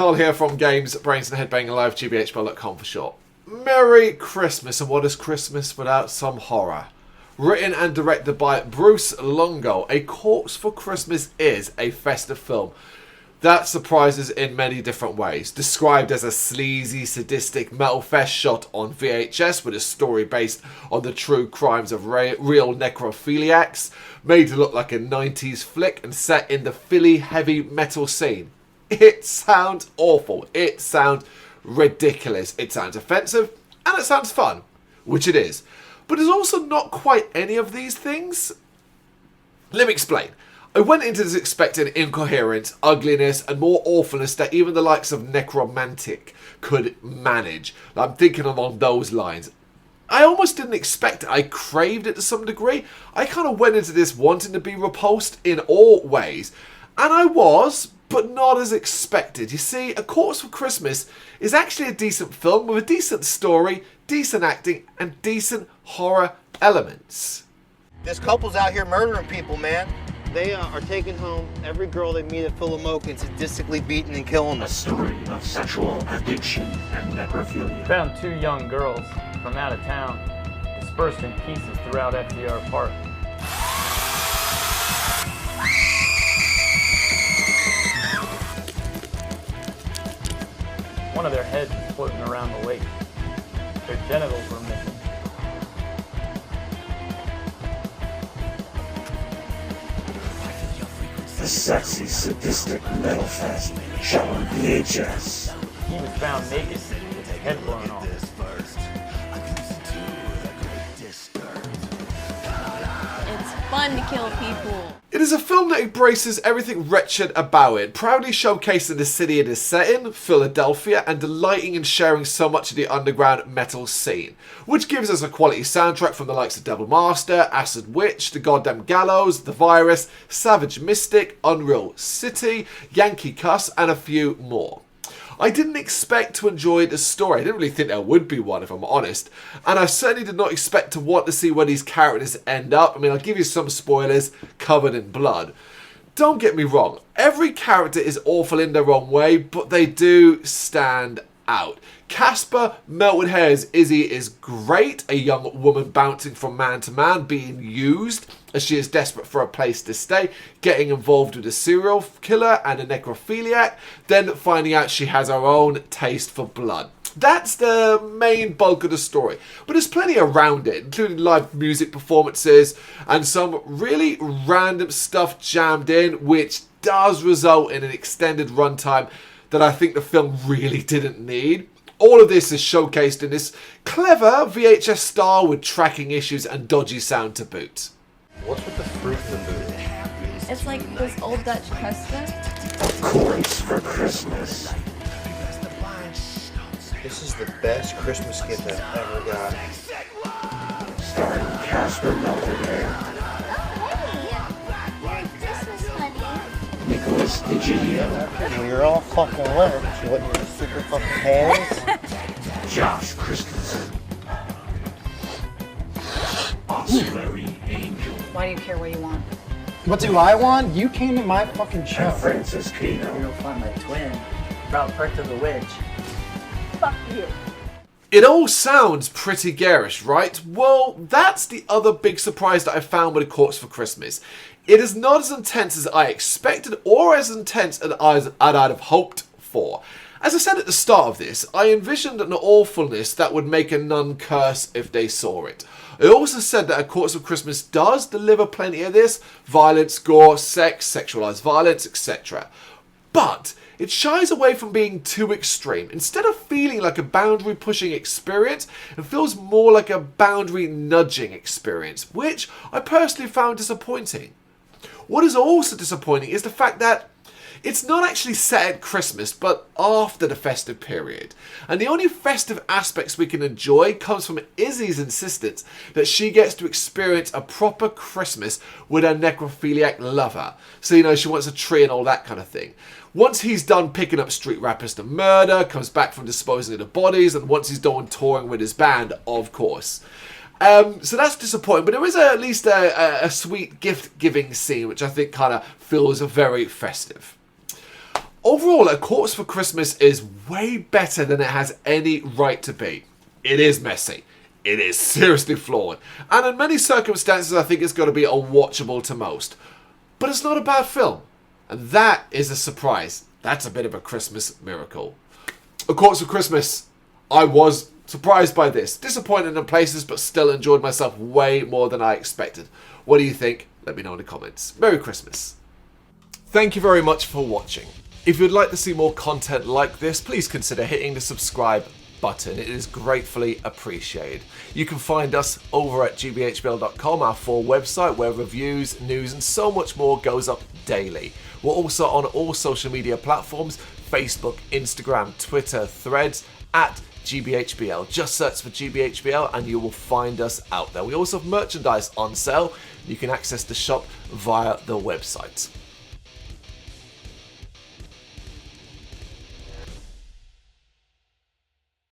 Carl here from Games, Brains and Head-Banging Life, gbhblofficial for short. Merry Christmas, and what is Christmas without some horror? Written and directed by Bruce Longo, A Corpse for Christmas is a festive film that surprises in many different ways. Described as a sleazy, sadistic metal fest shot on VHS with a story based on the true crimes of real necrophiliacs, made to look like a 90s flick and set in the Philly heavy metal scene. It sounds awful. It sounds ridiculous. It sounds offensive, and it sounds fun, which it is. But it's also not quite any of these things. Let me explain. I went into this expecting incoherence, ugliness, and more awfulness that even the likes of Necromantic could manage. I'm thinking along those lines. I almost didn't expect it. I craved it to some degree. I kind of went into this wanting to be repulsed in all ways. And I was, but not as expected. You see, A Corpse for Christmas is actually a decent film with a decent story, decent acting, and decent horror elements. This couple's out here murdering people, man. They are taking home every girl they meet at Philomoke and sadistically beating and killing them. A story of sexual addiction and necrophilia. Found two young girls from out of town, dispersed in pieces throughout FDR Park. One of their heads was floating around the lake. Their genitals were missing. The sexy, sadistic metal fest shot on VHS. He was found naked with his head blown off. It's fun to kill people. It is a film that embraces everything wretched about it, proudly showcasing the city it is set in, Philadelphia, and delighting in sharing so much of the underground metal scene, which gives us a quality soundtrack from the likes of Devil Master, Acid Witch, The Goddamn Gallows, The Virus, Savage Mystic, Unreal City, Yankee Cuss, and a few more. I didn't expect to enjoy the story. I didn't really think there would be one, if I'm honest. And I certainly did not expect to want to see where these characters end up. I mean, I'll give you some spoilers covered in blood. Don't get me wrong. Every character is awful in their own way, but they do stand out. Casper Melted Hair's Izzy is great, a young woman bouncing from man to man, being used as she is desperate for a place to stay, getting involved with a serial killer and a necrophiliac, then finding out she has her own taste for blood. That's the main bulk of the story, but there's plenty around it, including live music performances and some really random stuff jammed in, which does result in an extended runtime that I think the film really didn't need. All of this is showcased in this clever VHS style with tracking issues and dodgy sound to boot. What's with the fruit in the boot? It's like this old Dutch custom. A Corpse for Christmas. This is the best Christmas gift I've ever got. Starring Casper Melted Hair. Christmas honey. Nicholas DiGiulio. When you're all fucking lit, you want your super fucking hands. Josh Christensen. Auxiliary Angel. Why do you care what you want? What do I want? You came to my fucking show. And Francis You'll Kano. find my twin. Brought birth to the witch. Fuck you. It all sounds pretty garish, right? Well, that's the other big surprise that I found with A Corpse for Christmas. It is not as intense as I expected or as intense as I'd have hoped for. As I said at the start of this, I envisioned an awfulness that would make a nun curse if they saw it. I also said that A Corpse for Christmas does deliver plenty of this: violence, gore, sex, sexualized violence, etc. But it shies away from being too extreme. Instead of feeling like a boundary-pushing experience, it feels more like a boundary-nudging experience, which I personally found disappointing. What is also disappointing is the fact that it's not actually set at Christmas, but after the festive period. And the only festive aspects we can enjoy comes from Izzy's insistence that she gets to experience a proper Christmas with her necrophiliac lover. So, you know, she wants a tree and all that kind of thing. Once he's done picking up street rappers to murder, comes back from disposing of the bodies, and once he's done touring with his band, of course. So that's disappointing, but there is at least a sweet gift-giving scene, which I think kind of feels very festive. Overall, A Corpse for Christmas is way better than it has any right to be. It is messy. It is seriously flawed. And in many circumstances, I think it's going to be unwatchable to most. But it's not a bad film. And that is a surprise. That's a bit of a Christmas miracle. A Corpse for Christmas. I was surprised by this. Disappointed in places, but still enjoyed myself way more than I expected. What do you think? Let me know in the comments. Merry Christmas. Thank you very much for watching. If you'd like to see more content like this, please consider hitting the subscribe button. It is gratefully appreciated. You can find us over at gbhbl.com, our full website where reviews, news and so much more goes up daily. We're also on all social media platforms, Facebook, Instagram, Twitter, Threads, at gbhbl. Just search for gbhbl and you will find us out there. We also have merchandise on sale. You can access the shop via the website.